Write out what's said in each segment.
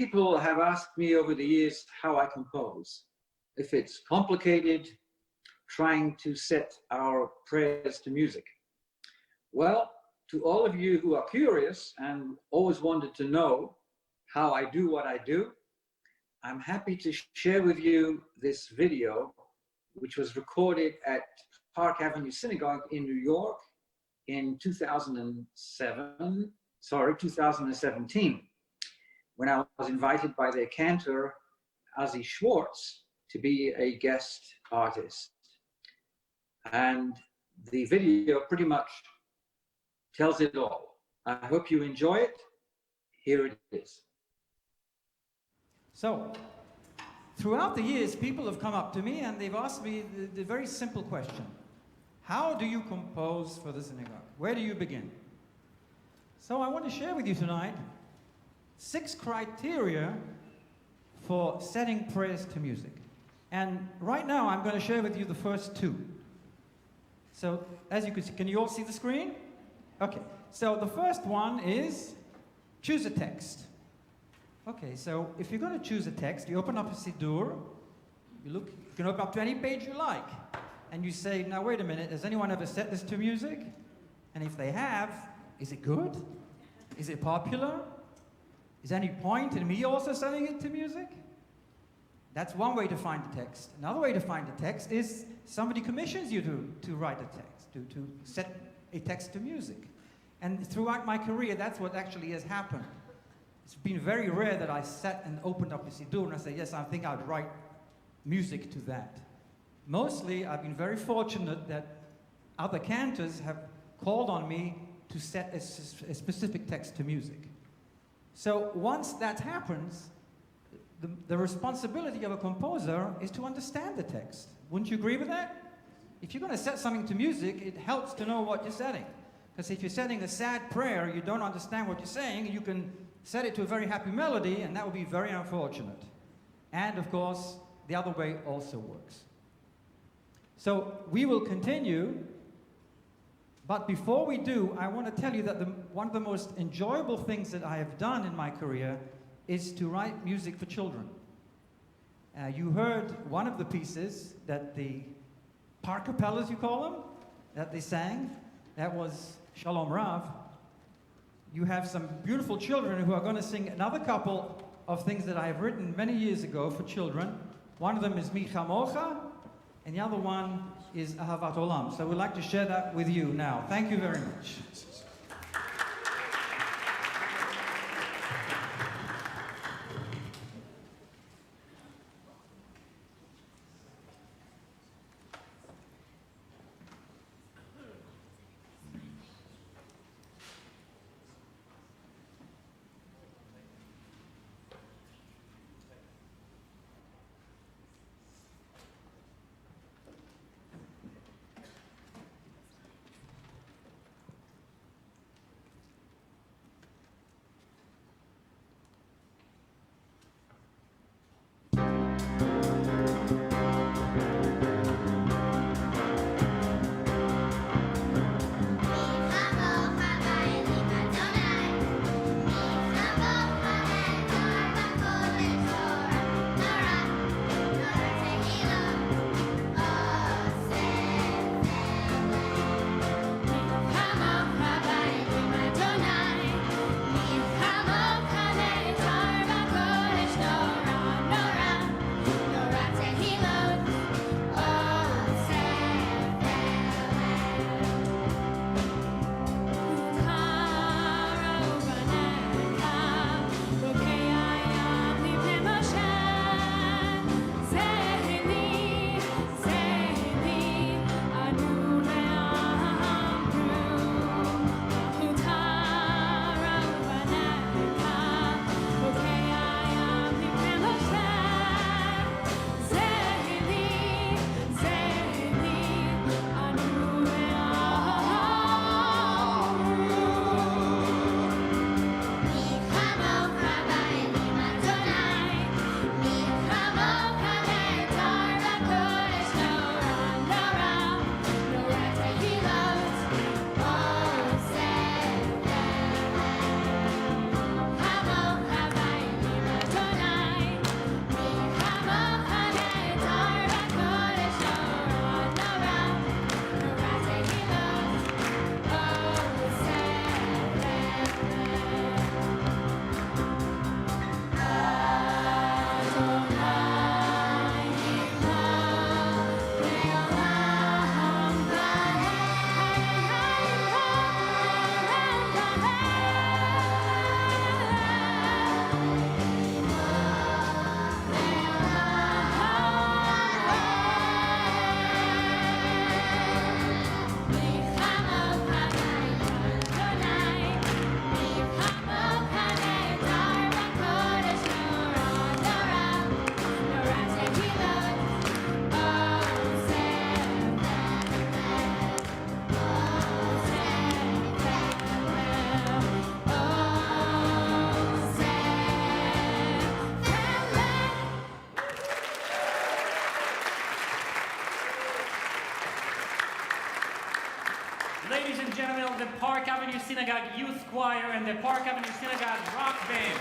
people have asked me over the years how I compose. If it's complicated, trying to set our prayers to music. Well, to all of you who are curious and always wanted to know how I do what I do, I'm happy to share with you this video, which was recorded at Park Avenue Synagogue in New York in 2017, when I was invited by their Cantor, Ozzy Schwartz, to be a guest artist. And the video pretty much tells it all. I hope you enjoy it. Here it is. So, throughout the years, people have come up to me and they've asked me the very simple question. How do you compose for the synagogue? Where do you begin? So I want to share with you tonight 6 criteria for setting prayers to music. And right now I'm going to share with you the first 2. So as you can see, can you all see the screen? Okay, so the first one is choose a text. Okay, so if you're going to choose a text, you open up a Siddur, you can open up to any page you like, and you say, now wait a minute, has anyone ever set this to music? And if they have, is it good? Is it popular? Is there any point in me also setting it to music? That's one way to find the text. Another way to find the text is somebody commissions you to write a text, to set a text to music. And throughout my career, that's what actually has happened. It's been very rare that I sat and opened up a Siddur and I say, yes, I think I'd write music to that. Mostly, I've been very fortunate that other cantors have called on me to set a specific text to music. So once that happens, the responsibility of a composer is to understand the text. Wouldn't you agree with that? If you're going to set something to music, it helps to know what you're setting. Because if you're setting a sad prayer, you don't understand what you're saying, you can set it to a very happy melody, and that would be very unfortunate. And of course, the other way also works. So we will continue, but before we do, I want to tell you that one of the most enjoyable things that I have done in my career is to write music for children. You heard one of the pieces that the park capellas, you call them, that they sang. That was Shalom Rav. You have some beautiful children who are going to sing another couple of things that I have written many years ago for children. One of them is Mi Chamocha, and the other one is Ahavat Olam. So we'd like to share that with you now. Thank you very much. Synagogue Youth Choir and the Park Avenue Synagogue Rock Band.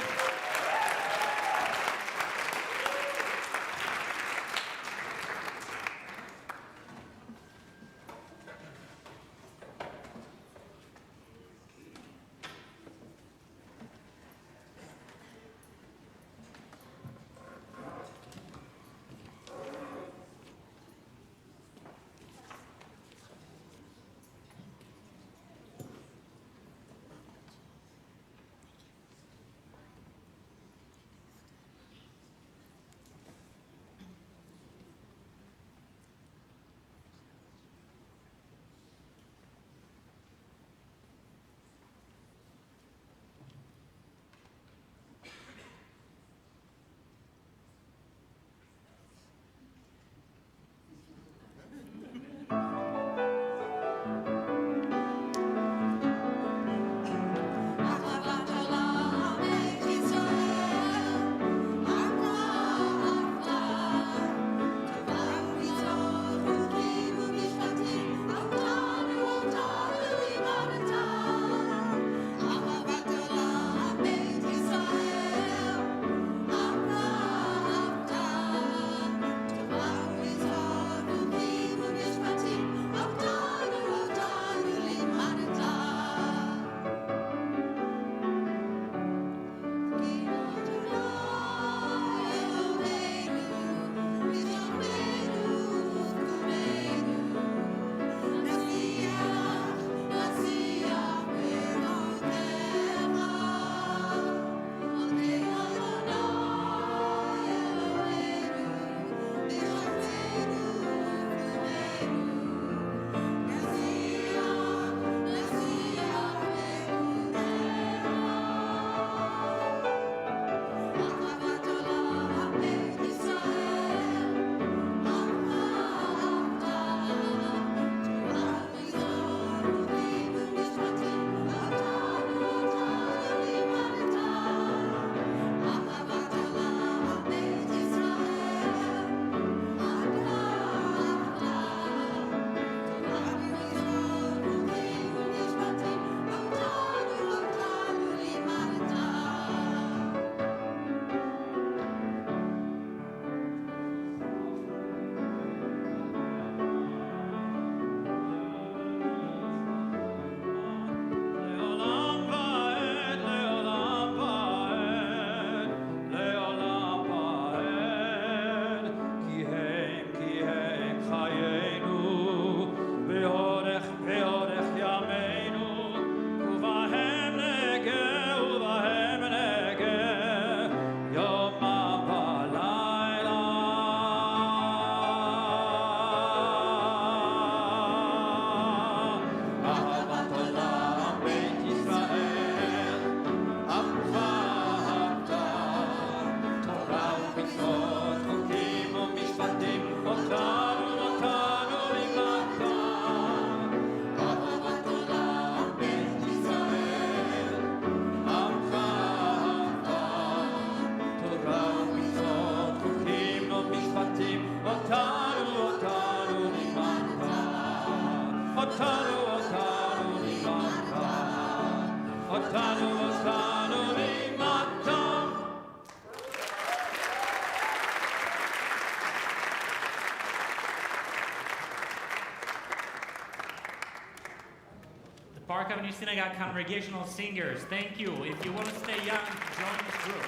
Park Avenue Synagogue Congregational Singers, thank you. If you want to stay young, join this group.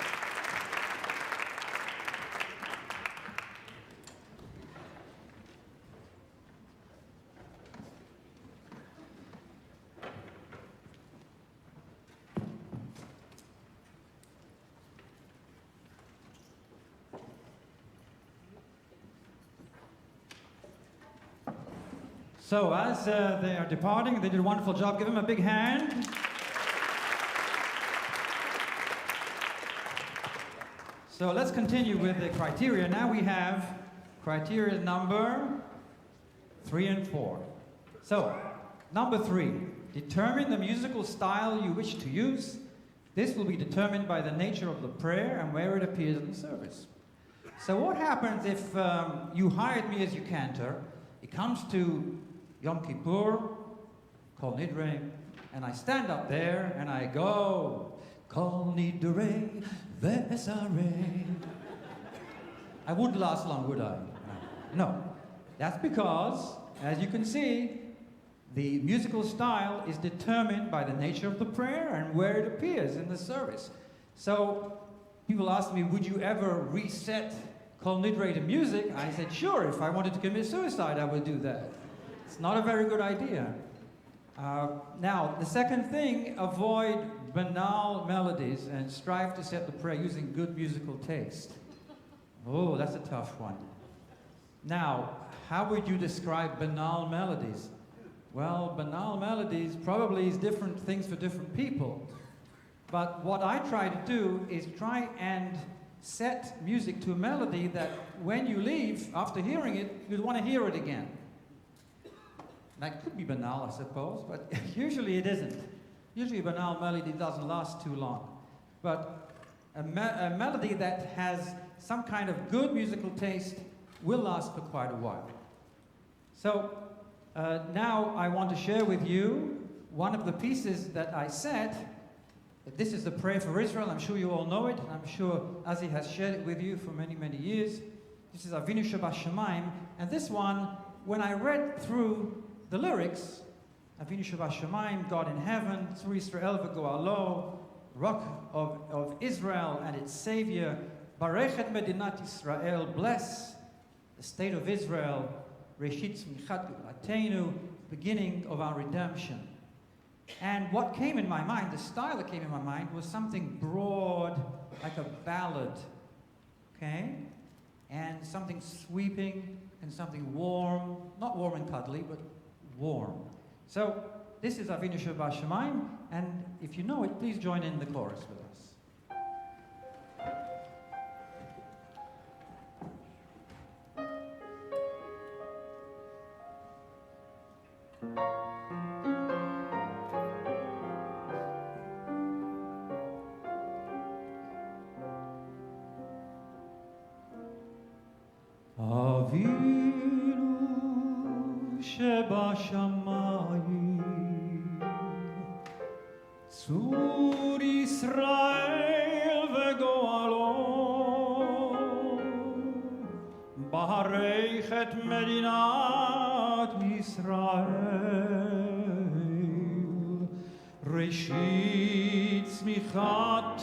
So as they are departing, they did a wonderful job. Give them a big hand. So let's continue with the criteria. Now we have criteria number 3 and 4. So, number 3, determine the musical style you wish to use. This will be determined by the nature of the prayer and where it appears in the service. So what happens if you hired me as your cantor, it comes to Yom Kippur, Kol Nidre, And I stand up there and I go, Kol nidrei ve'esarei. I wouldn't last long, would I? No. That's because, as you can see, the musical style is determined by the nature of the prayer and where it appears in the service. So people ask me, would you ever reset Kol Nidrei to music? I said, sure, if I wanted to commit suicide, I would do that. It's not a very good idea. Now, the second thing, avoid banal melodies and strive to set the prayer using good musical taste. Oh, that's a tough one. Now, how would you describe banal melodies? Well, banal melodies probably is different things for different people. But what I try to do is try and set music to a melody that when you leave, after hearing it, you'd want to hear it again. That could be banal, I suppose, but usually it isn't. Usually a banal melody doesn't last too long. But a melody that has some kind of good musical taste will last for quite a while. So now I want to share with you one of the pieces that I set. This is the prayer for Israel. I'm sure you all know it. I'm sure Azi has shared it with you for many, many years. This is Avinu Shebashamayim. And this one, when I read through the lyrics, Avinu Shebashamayim, God in heaven, Tzur Yisrael v'go'alo, Rock of Israel and its Savior, Barechet Medinat Israel, bless the state of Israel, Reshit Tzmichat Ge'ulatenu, beginning of our redemption. And what came in my mind, the style that came in my mind, was something broad, like a ballad, okay? And something sweeping and something warm, not warm and cuddly, but warm. So this is Avinu Shebashamayim, and if you know it, please join in the chorus with us. Avinu Shebashamayim, Tzur Yisrael v'go'alo, Baharech et Medinat Yisrael, Reshit Tzmichat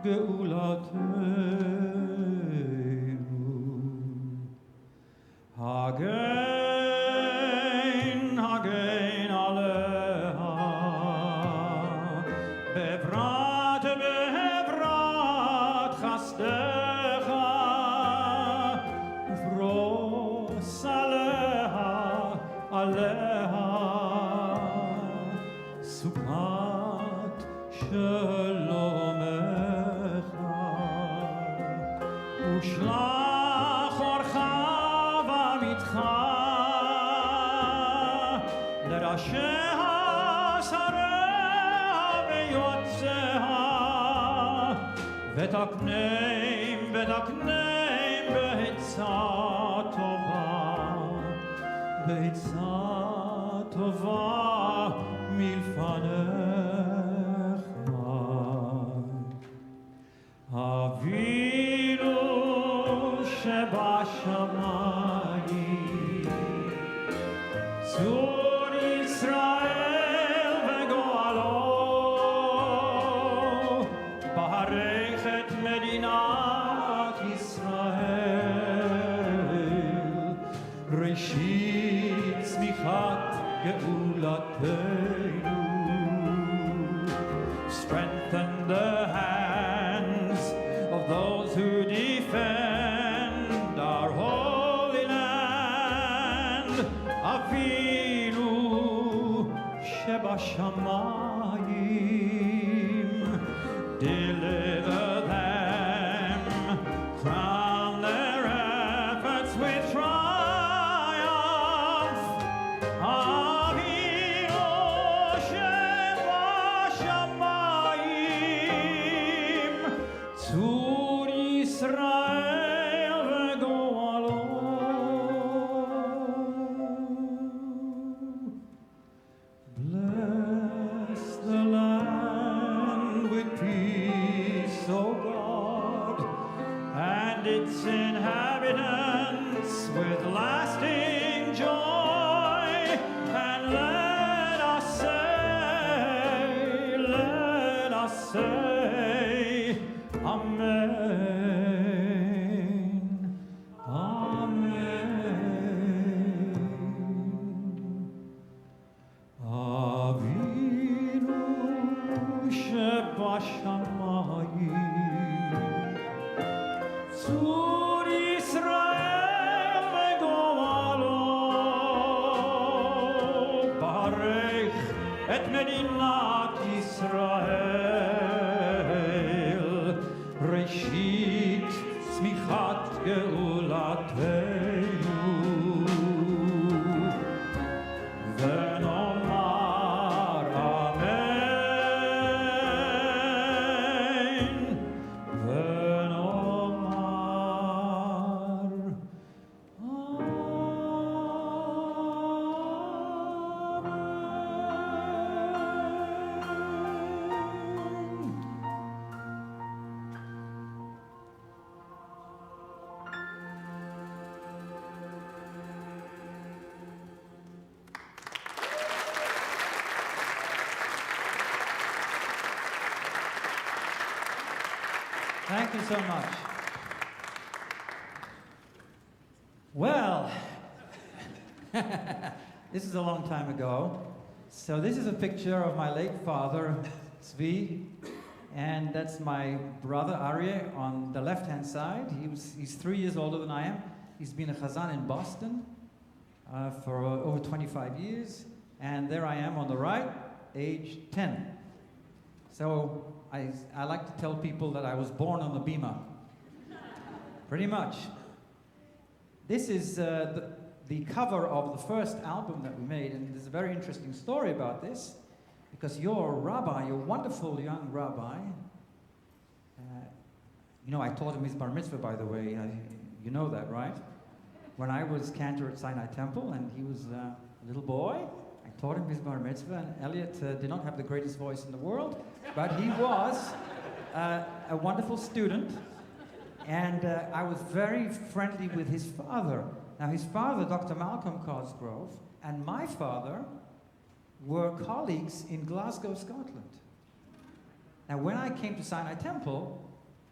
Ge'ulatenu, Hagen, Hagen Aleha, Bevrat, Bevrat Chasdecha, Ufros Aleha, Aleha, Sukat Shalomecha, Ushlach Orcha לראשיה, שריה ויוצאיה, ותקנם, ותקנם בעצה טובה, בעצה טובה מלפניך. אבינו שבשמיים, Tzur Yisrael v'go'alo, Baharech et Medinat Yisrael, Reshit Tzmichat Ge'ulatenu. Strengthen the hands of those who defend our holy land. Avinu Shebashamayim, deliver them, crown their efforts with triumph. Avinu Shebashamayim, Tzur Yisrael v'go'alo. Bless and its inhabitants with lasting joy. And let us say, Amen, Amen. Avinu shebashamayim, Tzur Yisrael v'gomalo, barech et medinat Yisrael, reshit tzmichat geulatenu, v'nomar amen, v'nomar amen. Thank you so much. Well, this is a long time ago. So this is a picture of my late father, Zvi, and that's my brother Aryeh on the left-hand side. He's 3 years older than I am. He's been a chazan in Boston for over 25 years, and there I am on the right, age 10. So I like to tell people that I was born on the bima. Pretty much. This is the cover of the first album that we made, and there's a very interesting story about this, because your rabbi, your wonderful young rabbi, you know, I taught him his bar mitzvah, by the way. You know that, right? When I was Cantor at Sinai Temple, and he was a little boy, I taught him his bar mitzvah, and Elliot did not have the greatest voice in the world, but he was a wonderful student, and I was very friendly with his father. Now, his father, Dr. Malcolm Cosgrove, and my father were colleagues in Glasgow, Scotland. Now, when I came to Sinai Temple,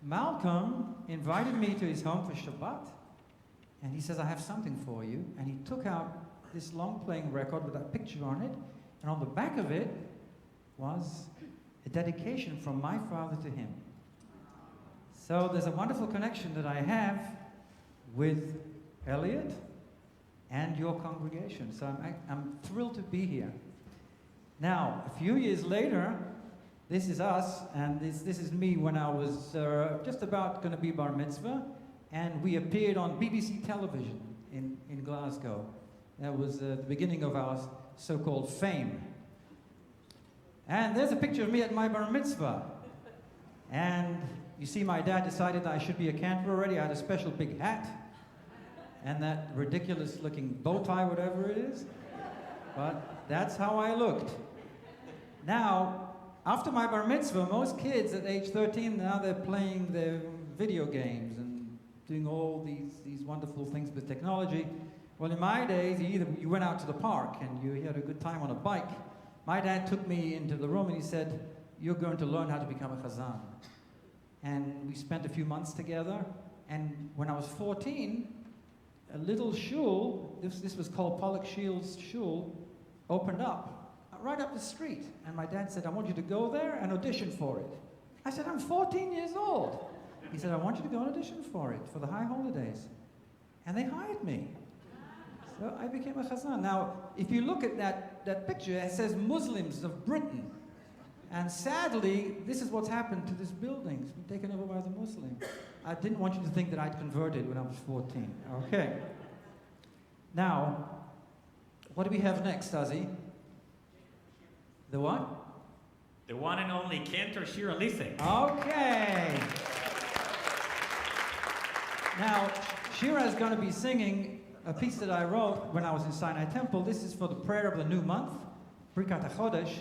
Malcolm invited me to his home for Shabbat, and he says, I have something for you. And he took out this long-playing record with that picture on it, and on the back of it was a dedication from my father to him. So there's a wonderful connection that I have with Elliot and your congregation. So I'm thrilled to be here. Now, a few years later, this is us, and this is me when I was just about going to be bar mitzvah, and we appeared on BBC television in Glasgow. That was the beginning of our so-called fame. And there's a picture of me at my bar mitzvah. And you see, my dad decided that I should be a Cantor already. I had a special big hat and that ridiculous-looking bow tie, whatever it is. But that's how I looked. Now, after my bar mitzvah, most kids at age 13, now they're playing their video games and doing all these wonderful things with technology. Well, in my days, you went out to the park and you had a good time on a bike. My dad took me into the room and he said, you're going to learn how to become a chazan. And we spent a few months together. And when I was 14, a little shul, this was called Pollock Shields Shul, opened up right up the street. And my dad said, I want you to go there and audition for it. I said, I'm 14 years old. He said, I want you to go and audition for it, for the high holidays. And they hired me. So I became a chazan. Now, if you look at that picture, it says Muslims of Britain. And sadly, this is what's happened to this building. It's been taken over by the Muslims. I didn't want you to think that I'd converted when I was 14. Okay. Now, what do we have next, Ozzy? The what? The one and only Cantor Shira Lisek. Okay. Now, Shira is going to be singing a piece that I wrote when I was in Sinai Temple. This is for the prayer of the new month, Birkat HaChodesh.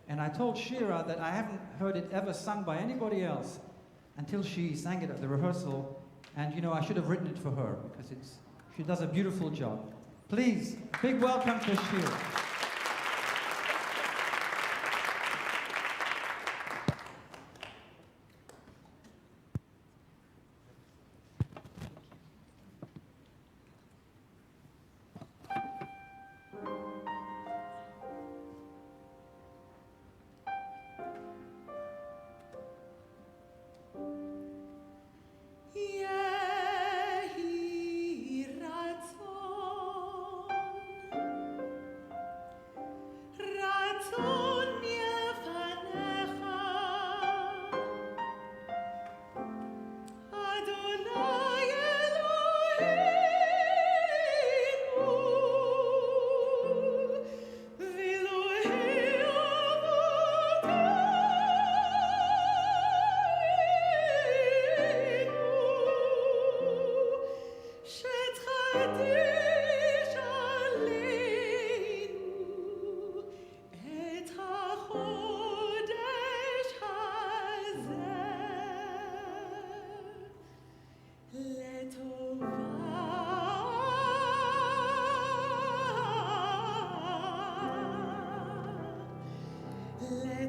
And I told Shira that I haven't heard it ever sung by anybody else until she sang it at the rehearsal And you know, I should have written it for her because she does a beautiful job. Please, big welcome to Shir.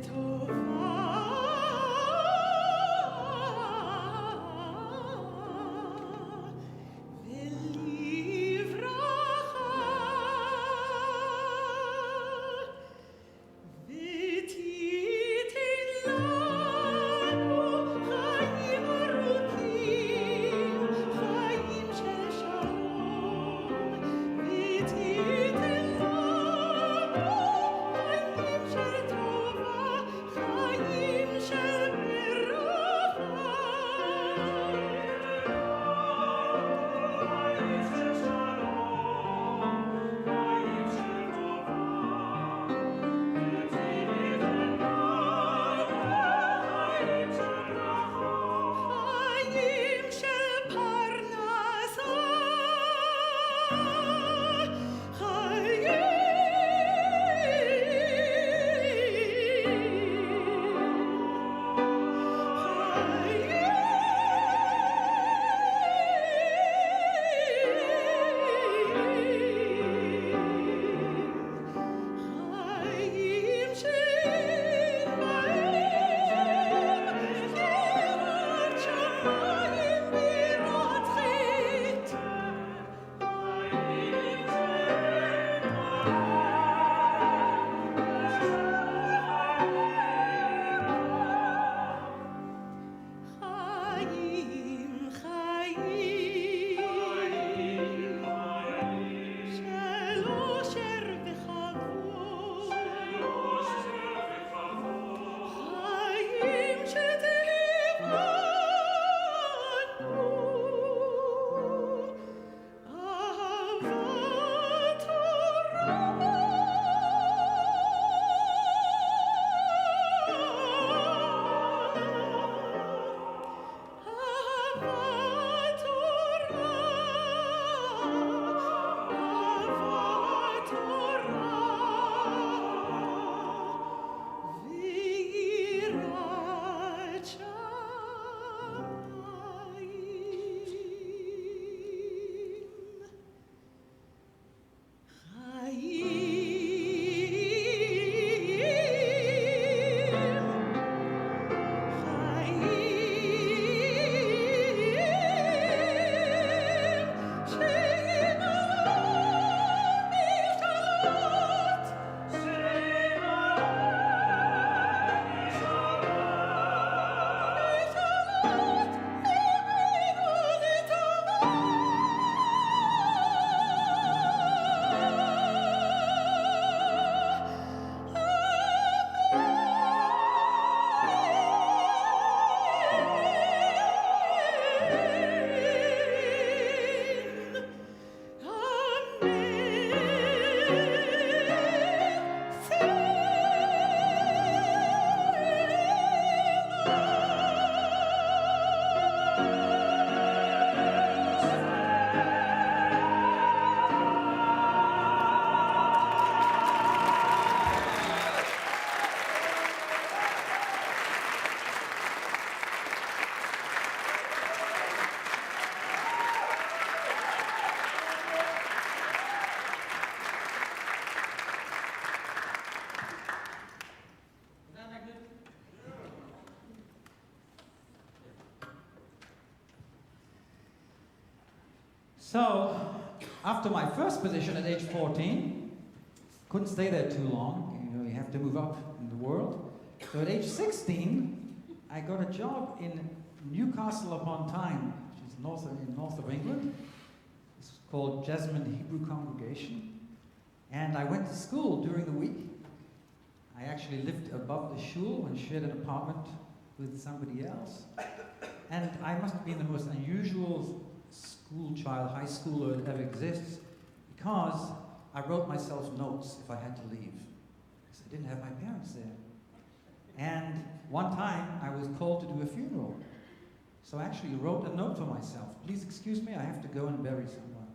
Tova So, after my first position at age 14, couldn't stay there too long. You know, you have to move up in the world. So at age 16, I got a job in Newcastle upon Tyne, which is north of England. It's called Jasmine Hebrew Congregation. And I went to school during the week. I actually lived above the shul and shared an apartment with somebody else. And I must have been the most unusual school child, high schooler that ever exists, because I wrote myself notes if I had to leave, because I didn't have my parents there. And one time I was called to do a funeral. So I actually wrote a note for myself. Please excuse me, I have to go and bury someone.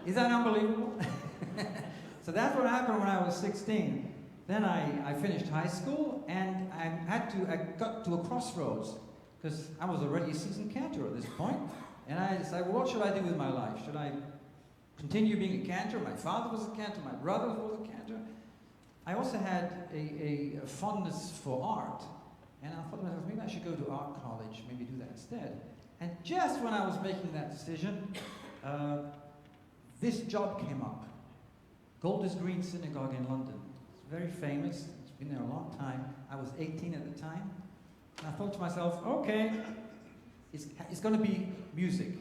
Is that unbelievable? So that's what happened when I was 16. Then I finished high school, and I got to a crossroads, because I was already a seasoned cantor at this point. And I decided, well, what should I do with my life? Should I continue being a cantor? My father was a cantor, my brother was a cantor. I also had a fondness for art. And I thought to myself, maybe I should go to art college, maybe do that instead. And just when I was making that decision, this job came up. Golders Green Synagogue in London. It's very famous. It's been there a long time. I was 18 at the time. And I thought to myself, okay, it's going to be music.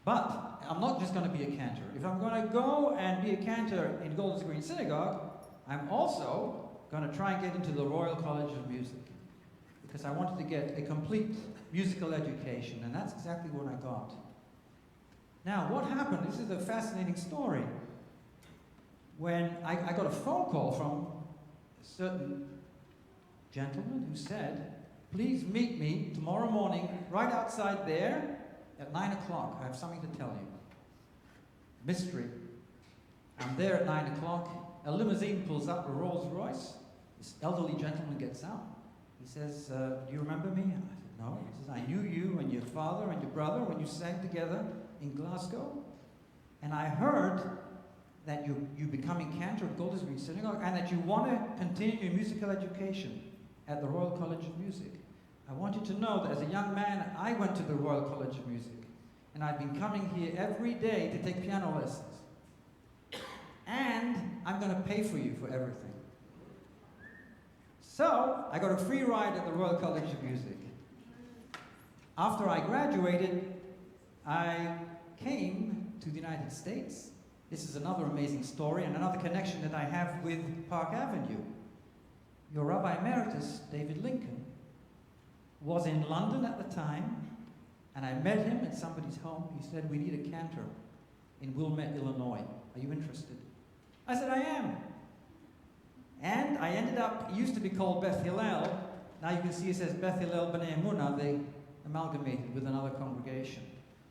But I'm not just going to be a cantor. If I'm going to go and be a cantor in Golders Green Synagogue, I'm also going to try and get into the Royal College of Music, because I wanted to get a complete musical education, and that's exactly what I got. Now, what happened? This is a fascinating story. When I got a phone call from a certain gentleman who said, please meet me tomorrow morning right outside there at 9 o'clock. I have something to tell you. Mystery. I'm there at 9 o'clock. A limousine pulls up, a Rolls Royce. This elderly gentleman gets out. He says, do you remember me? I said, no. He says, I knew you and your father and your brother when you sang together in Glasgow. And I heard that you're becoming cantor at Golders Green Synagogue, and that you want to continue your musical education at the Royal College of Music. I want you to know that as a young man, I went to the Royal College of Music, and I've been coming here every day to take piano lessons. And I'm going to pay for you for everything. So, I got a free ride at the Royal College of Music. After I graduated, I came to the United States. This is another amazing story and another connection that I have with Park Avenue. Your Rabbi Emeritus, David Lincoln, was in London at the time, and I met him at somebody's home. He said, we need a cantor in Wilmette, Illinois. Are you interested? I said, I am. And I ended up, it used to be called Beth Hillel. Now you can see it says Beth Hillel B'nai Emunah. They amalgamated with another congregation.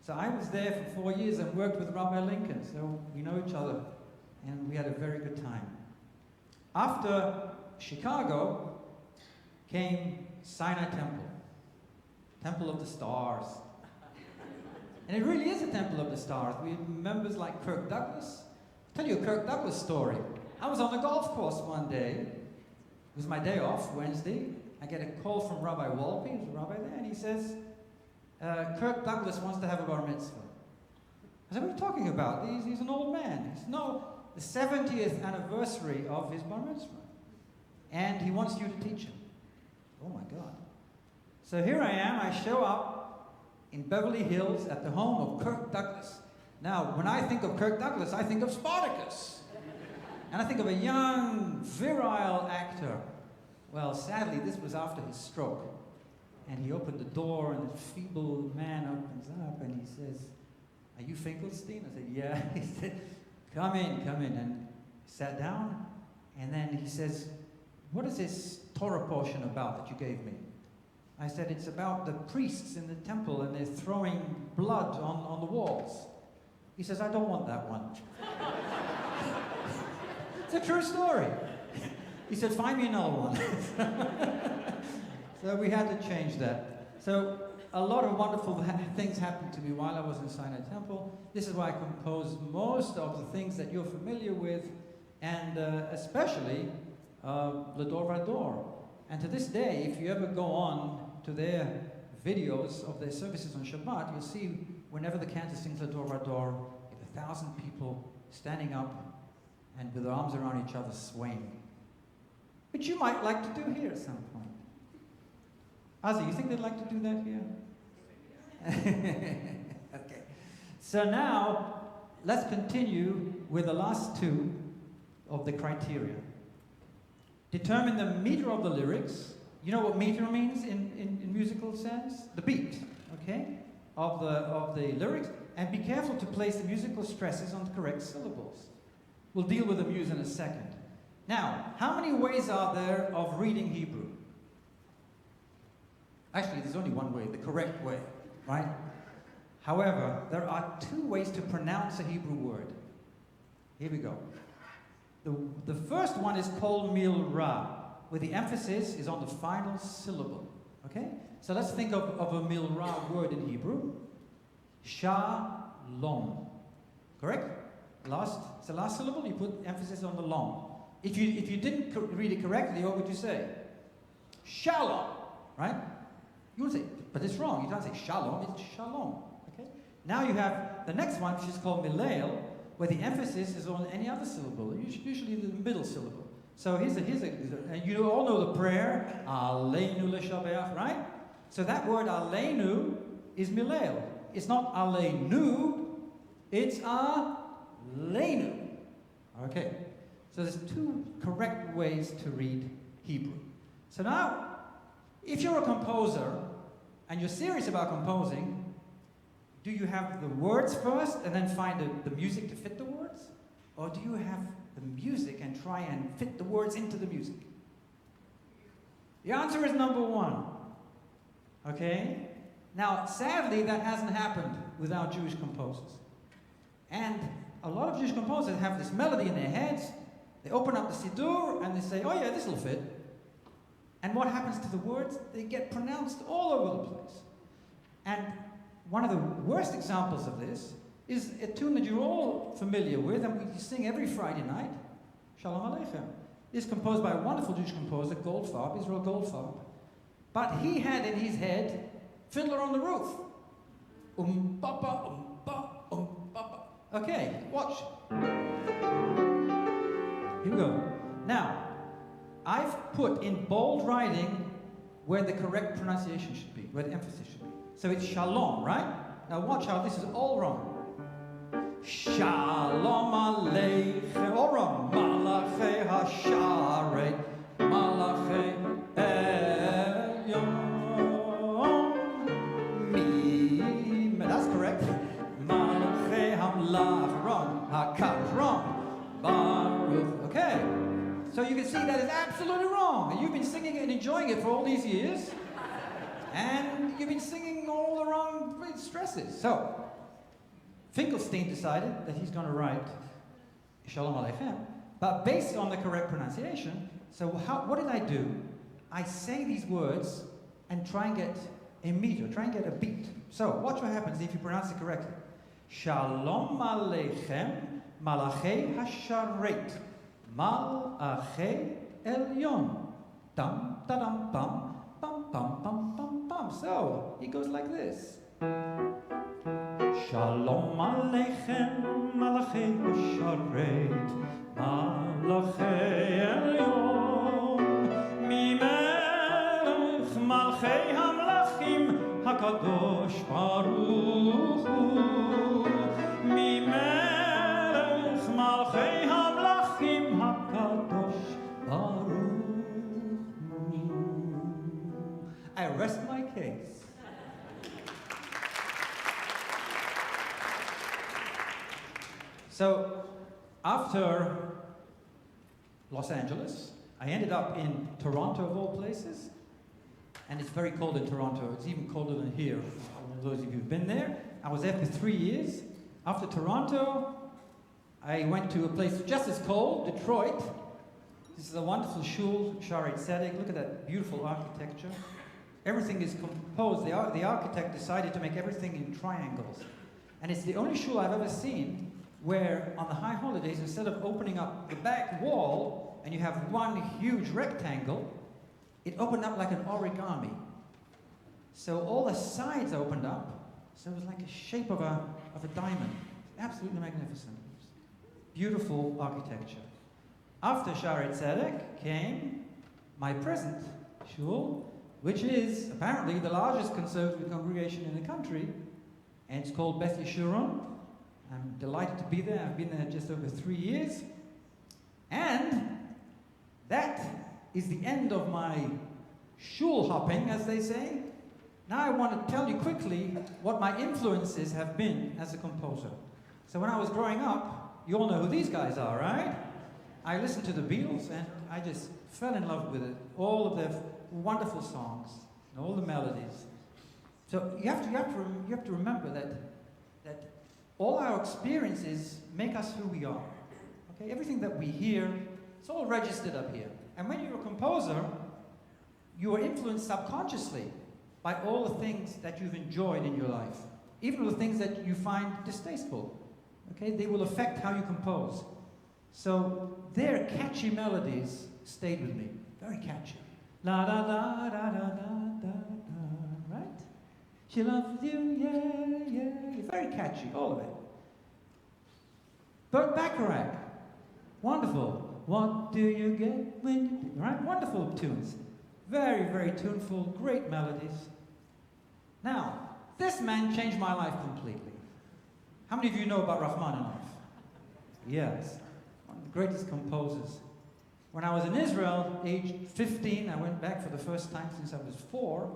So I was there for 4 years and worked with Rabbi Lincoln, so we know each other, and we had a very good time. After Chicago came Sinai Temple, Temple of the Stars. And it really is a Temple of the Stars. We have members like Kirk Douglas. I'll tell you a Kirk Douglas story. I was on the golf course one day. It was my day off, Wednesday. I get a call from Rabbi Walpe, who's a rabbi there, and he says, Kirk Douglas wants to have a bar mitzvah. I said, what are you talking about? He's an old man. He said, no, the 70th anniversary of his bar mitzvah. And he wants you to teach him. Oh my God. So here I am, I show up in Beverly Hills at the home of Kirk Douglas. Now, when I think of Kirk Douglas, I think of Spartacus. And I think of a young, virile actor. Well, sadly, this was after his stroke. And he opened the door, and this feeble man opens up, and he says, are you Finkelstein? I said, yeah. He said, come in, and sat down, and then he says, what is this Torah portion about that you gave me? I said, it's about the priests in the temple, and they're throwing blood on the walls. He says, I don't want that one. It's a true story. He said, find me another one. So we had to change that. So a lot of wonderful things happened to me while I was in Sinai Temple. This is why I composed most of the things that you're familiar with, and especially Le Dor Vador. And to this day, if you ever go on to their videos of their services on Shabbat, you'll see whenever the cantor sings L'Ador Vador, you have 1,000 people standing up and with their arms around each other swaying. Which you might like to do here at some point. Ozzy, you think they'd like to do that here? Okay. So now, let's continue with the last two of the criteria. Determine the meter of the lyrics. You know what meter means in musical sense? The beat, okay, of the lyrics. And be careful to place the musical stresses on the correct syllables. We'll deal with the muse in a second. Now, how many ways are there of reading Hebrew? Actually, there's only one way, the correct way, right? However, there are two ways to pronounce a Hebrew word. Here we go. The first one is called milra, where the emphasis is on the final syllable. Okay? So let's think of a milra word in Hebrew. Shalom. Correct? It's the last syllable, you put emphasis on the long. If you didn't read it correctly, what would you say? Shalom. Right? You would say, but it's wrong. You don't say shalom, it's shalom. Okay? Now you have the next one, which is called milel, where the emphasis is on any other syllable, usually the middle syllable. So here's a you all know the prayer, Aleinu l'shabeach, right? So that word Aleinu is milel. It's not Aleinu, it's Aleinu. Okay, so there's two correct ways to read Hebrew. So now, if you're a composer, and you're serious about composing, do you have the words first and then find the music to fit the words? Or do you have the music and try and fit the words into the music? The answer is number one. Okay? Now, sadly, that hasn't happened with our Jewish composers. And a lot of Jewish composers have this melody in their heads, they open up the Siddur and they say, oh yeah, this will fit. And what happens to the words? They get pronounced all over the place. And one of the worst examples of this is a tune that you're all familiar with and we sing every Friday night, Shalom Aleichem. It's composed by a wonderful Jewish composer, Goldfarb, Israel Goldfarb. But he had in his head, Fiddler on the Roof. Papa, papa. Okay, watch. Here we go. Now, I've put in bold writing where the correct pronunciation should be, where the emphasis should be. So it's shalom, right? Now watch how this is all wrong. Shalom aleichem, all wrong. Malachei hasharet, malachei elyon. That's correct. Malachei hamlach, wrong. Hakach, wrong. Baruch, okay. So you can see that is absolutely wrong. And you've been singing it and enjoying it for all these years. And you've been singing all the wrong stresses. So, Finkelstein decided that he's going to write Shalom Aleichem, but based on the correct pronunciation. So what did I do? I say these words and try and get a meter, try and get a beat. So watch what happens if you pronounce it correctly. Shalom Aleichem, Malachei Hasharet, Malachei Elyon, dum da dum bum, bum bum bum bum bum. So it goes like this. Shalom Aleichem, Malachei Hasharet, Malachei Elyon, Mimelech Malchei Hamlachim Hakadosh Baruch Hu, Mimelech Malchei Hamlachim Hakadosh Baruch Hu. I rest my case. So, after Los Angeles, I ended up in Toronto of all places, and it's very cold in Toronto. It's even colder than here, for those of you who've been there. I was there for 3 years. After Toronto, I went to a place just as cold, Detroit. This is a wonderful shul, Shaarei Tzedek. Look at that beautiful architecture. Everything is composed. The architect decided to make everything in triangles. And it's the only shul I've ever seen where on the high holidays, instead of opening up the back wall and you have one huge rectangle, it opened up like an origami. So all the sides opened up, so it was like a shape of a diamond. Absolutely magnificent. Beautiful architecture. After Shaarei Tzedek came my present shul, which is apparently the largest conservative congregation in the country, and it's called Beth Yeshurun. I'm delighted to be there. I've been there just over 3 years. And that is the end of my shul hopping, as they say. Now I want to tell you quickly what my influences have been as a composer. So when I was growing up, you all know who these guys are, right? I listened to the Beatles and I just fell in love with it. All of their wonderful songs and all the melodies. So you have to remember that all our experiences make us who we are. Okay, everything that we hear, it's all registered up here. And when you're a composer, you are influenced subconsciously by all the things that you've enjoyed in your life, even the things that you find distasteful. Okay, they will affect how you compose. So their catchy melodies stayed with me, very catchy. La da da da da da da da, right? She loves you, yeah, yeah. Very catchy, all of it. Burt Bacharach, wonderful. What do you get when you... Right? Wonderful tunes. Very, very tuneful, great melodies. Now, this man changed my life completely. How many of you know about Rachmaninoff? Yes, one of the greatest composers. When I was in Israel, aged 15, I went back for the first time since I was 4.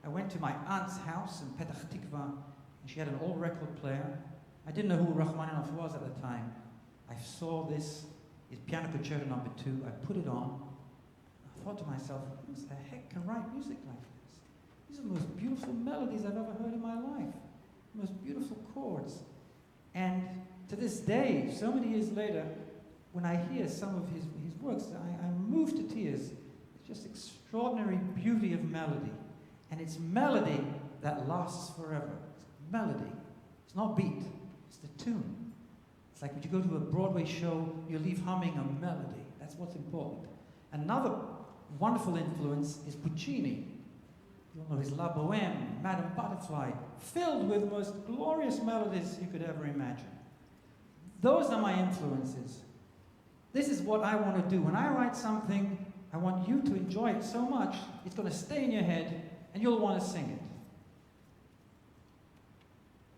I went to my aunt's house in Petach Tikva, and she had an old record player. I didn't know who Rachmaninoff was at the time. I saw this, his Piano Concerto No. 2. I put it on. I thought to myself, who the heck can write music like this? These are the most beautiful melodies I've ever heard in my life. The most beautiful chords. And to this day, so many years later, when I hear some of his works, I'm moved to tears. It's just extraordinary beauty of melody. And it's melody that lasts forever. It's melody. It's not beat. It's the tune. It's like when you go to a Broadway show, you leave humming a melody. That's what's important. Another wonderful influence is Puccini. You all know his La Bohème, Madame Butterfly, filled with the most glorious melodies you could ever imagine. Those are my influences. This is what I want to do. When I write something, I want you to enjoy it so much, it's going to stay in your head, and you'll want to sing it.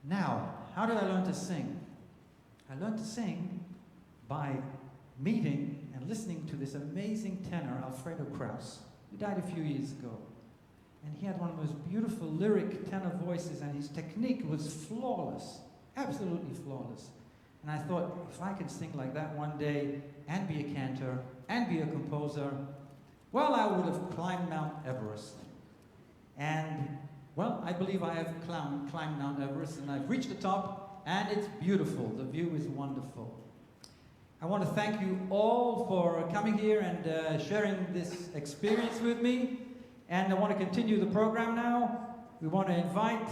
Now, how did I learn to sing? I learned to sing by meeting and listening to this amazing tenor, Alfredo Kraus, who died a few years ago. And he had one of the most beautiful lyric tenor voices, and his technique was flawless, absolutely flawless. And I thought, if I can sing like that one day, and be a cantor, and be a composer, well, I would have climbed Mount Everest. And, well, I believe I have climbed Mount Everest, and I've reached the top, and it's beautiful. The view is wonderful. I want to thank you all for coming here and sharing this experience with me. And I want to continue the program now. We want to invite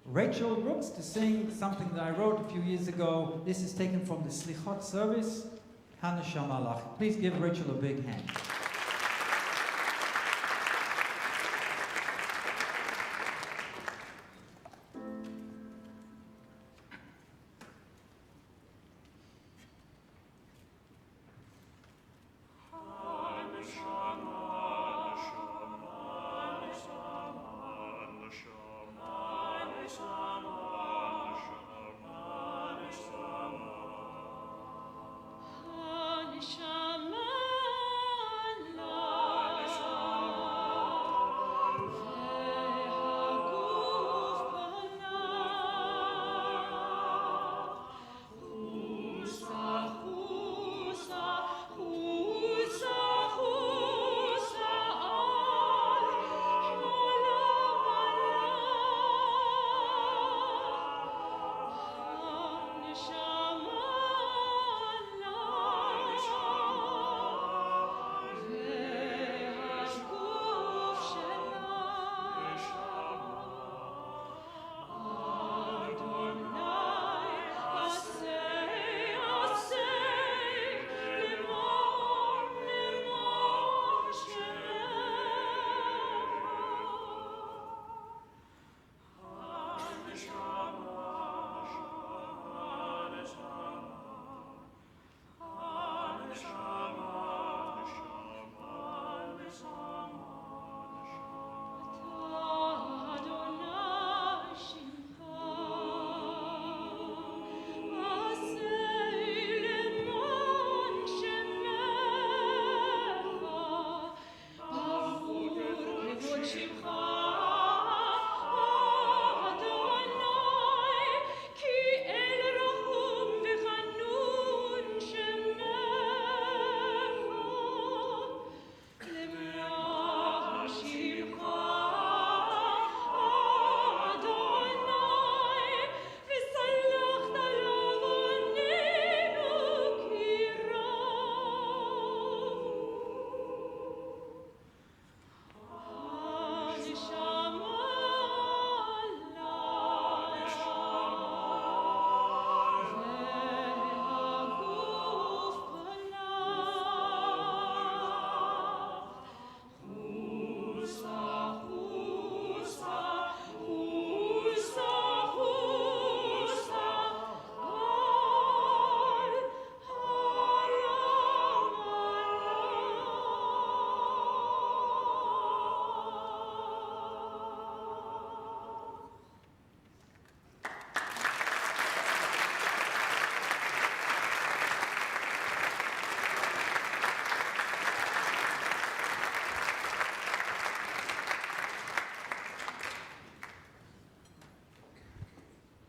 Rachel Brooks to sing something that I wrote a few years ago. This is taken from the Slichot service, Hanashamalach. Please give Rachel a big hand. Shama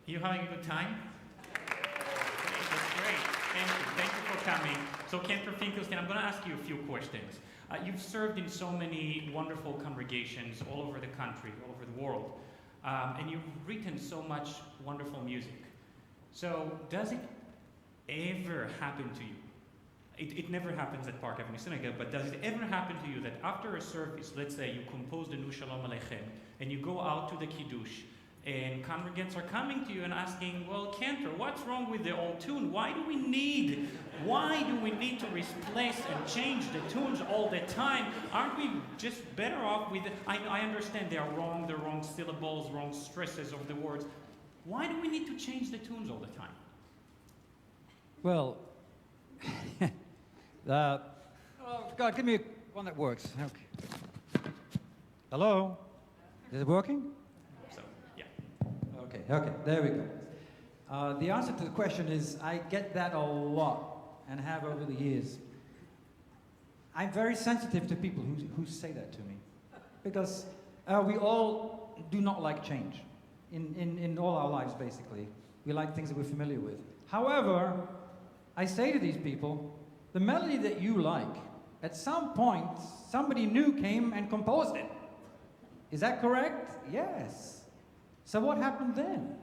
You having a good time? Okay, that's great. Thank you. Thank you for coming. So, Cantor Finkelstein, I'm going to ask you a few questions. You've served in so many wonderful congregations all over the country, all over the world, and you've written so much wonderful music. So, does it ever happen to you? It never happens at Park Avenue Synagogue, but does it ever happen to you that after a service, let's say you composed a new Shalom Aleichem, and you go out to the Kiddush, and congregants are coming to you and asking, well, Cantor, what's wrong with the old tune? Why do we need to replace and change the tunes all the time? Aren't we just better off with it? I understand they are wrong, the wrong syllables, wrong stresses of the words. Why do we need to change the tunes all the time? Well, God, give me one that works. Okay. Hello? Is it working? So, yeah. Okay, there we go. The answer to the question is I get that a lot and have over the years. I'm very sensitive to people who say that to me because we all do not like change in all our lives, basically. We like things that we're familiar with. However, I say to these people, the melody that you like, at some point, somebody new came and composed it. Is that correct? Yes. So what happened then?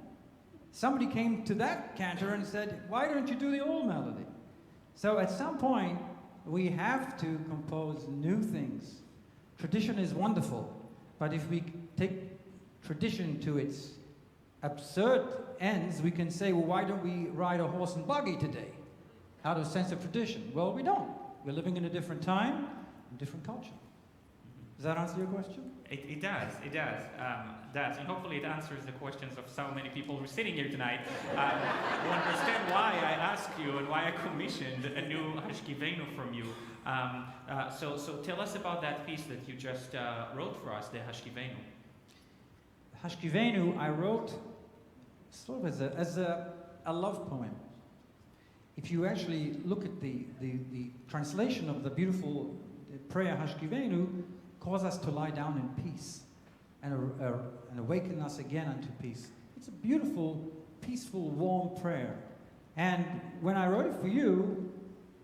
Somebody came to that cantor and said, why don't you do the old melody? So at some point, we have to compose new things. Tradition is wonderful, but if we take tradition to its absurd ends, we can say, well, why don't we ride a horse and buggy today? Out of a sense of tradition. Well, we don't. We're living in a different time, a different culture. Does that answer your question? It does. And hopefully it answers the questions of so many people who are sitting here tonight who understand why I asked you and why I commissioned a new Hashkivenu from you. So tell us about that piece that you just wrote for us, the Hashkivenu. Hashkivenu I wrote sort of as a love poem. If you actually look at the translation of the beautiful prayer Hashkivenu, cause us to lie down in peace and awaken us again unto peace. It's a beautiful, peaceful, warm prayer. And when I wrote it for you,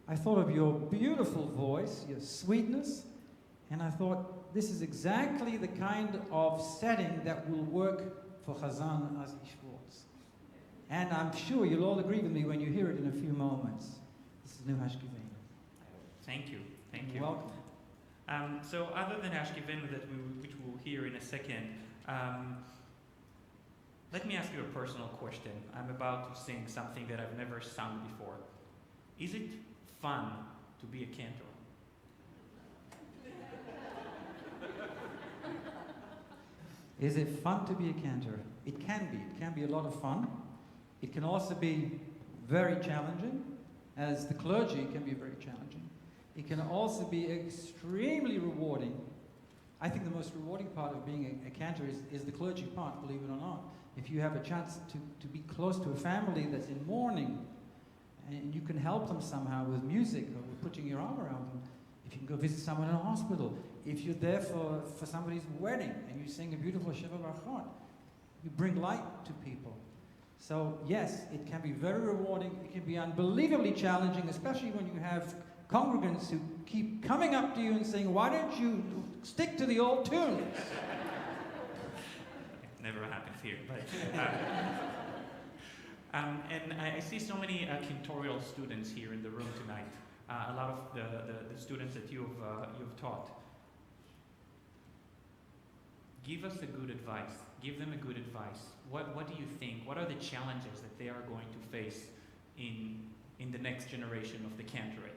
I thought of your beautiful voice, your sweetness, and I thought this is exactly the kind of setting that will work for Chazan as Ishvorts. And I'm sure you'll all agree with me when you hear it in a few moments. This is New Hashkivenu. Thank you. You're welcome. So other than Hashkivenu, which we'll hear in a second, let me ask you a personal question. I'm about to sing something that I've never sung before. Is it fun to be a cantor? Is it fun to be a cantor? It can be. It can be a lot of fun. It can also be very challenging, as the clergy can be very challenging. It can also be extremely rewarding. I think the most rewarding part of being a cantor is the clergy part, believe it or not. If you have a chance to be close to a family that's in mourning, and you can help them somehow with music or with putting your arm around them. If you can go visit someone in a hospital. If you're there for somebody's wedding and you sing a beautiful Shiva Barachot, you bring light to people. So yes, it can be very rewarding. It can be unbelievably challenging, especially when you have congregants who keep coming up to you and saying, why don't you stick to the old tunes? It never happens here. But, and I see so many cantorial students here in the room tonight. A lot of the students that you've taught. Give us a good advice. Give them a good advice. What do you think? What are the challenges that they are going to face in the next generation of the cantorate?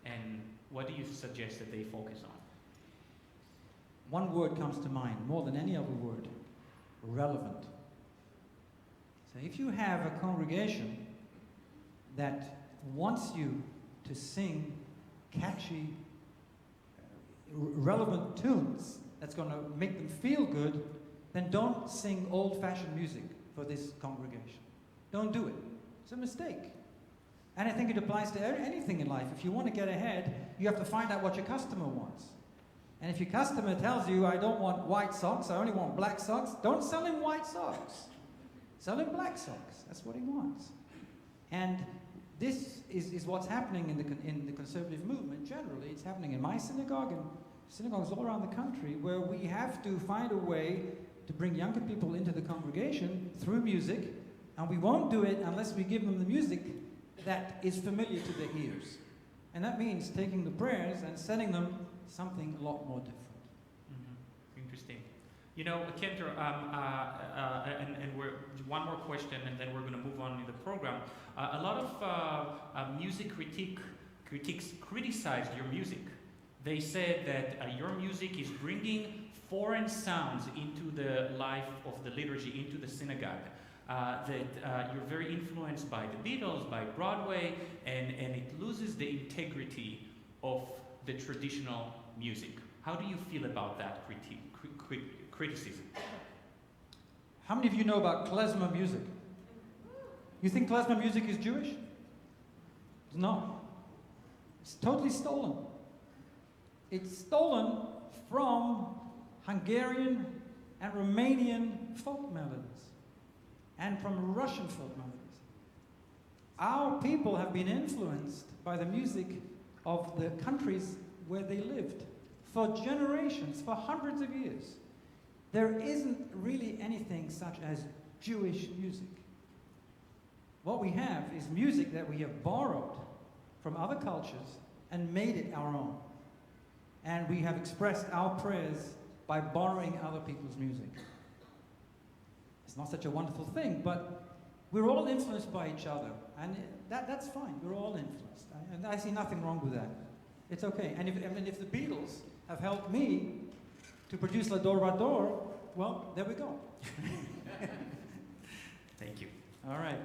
And what do you suggest that they focus on? One word comes to mind, more than any other word: relevant. So if you have a congregation that wants you to sing catchy, relevant tunes that's going to make them feel good, then don't sing old-fashioned music for this congregation. Don't do it. It's a mistake. And I think it applies to anything in life. If you want to get ahead, you have to find out what your customer wants. And if your customer tells you, I don't want white socks, I only want black socks, don't sell him white socks. Sell him black socks. That's what he wants. And this is what's happening in the conservative movement generally. It's happening in my synagogue and synagogues all around the country, where we have to find a way to bring younger people into the congregation through music, and we won't do it unless we give them the music that is familiar to their ears. And that means taking the prayers and sending them something a lot more different. Interesting. You know, Cantor, and we're one more question, and then we're going to move on in the program. A lot of music critics criticized your music. They said that your music is bringing foreign sounds into the life of the liturgy, into the synagogue. That you're very influenced by the Beatles, by Broadway, and it loses the integrity of the traditional music. How do you feel about that criticism? How many of you know about klezmer music? You think klezmer music is Jewish? No. It's totally stolen. It's stolen from Hungarian and Romanian folk melodies, and from Russian folk melodies. Our people have been influenced by the music of the countries where they lived for generations, for hundreds of years. There isn't really anything such as Jewish music. What we have is music that we have borrowed from other cultures and made it our own. And we have expressed our prayers by borrowing other people's music. It's not such a wonderful thing, but we're all influenced by each other, and that's fine. We're all influenced, and I see nothing wrong with that. It's okay. And if the Beatles have helped me to produce La Dor Vador, well, there we go. Thank you. All right.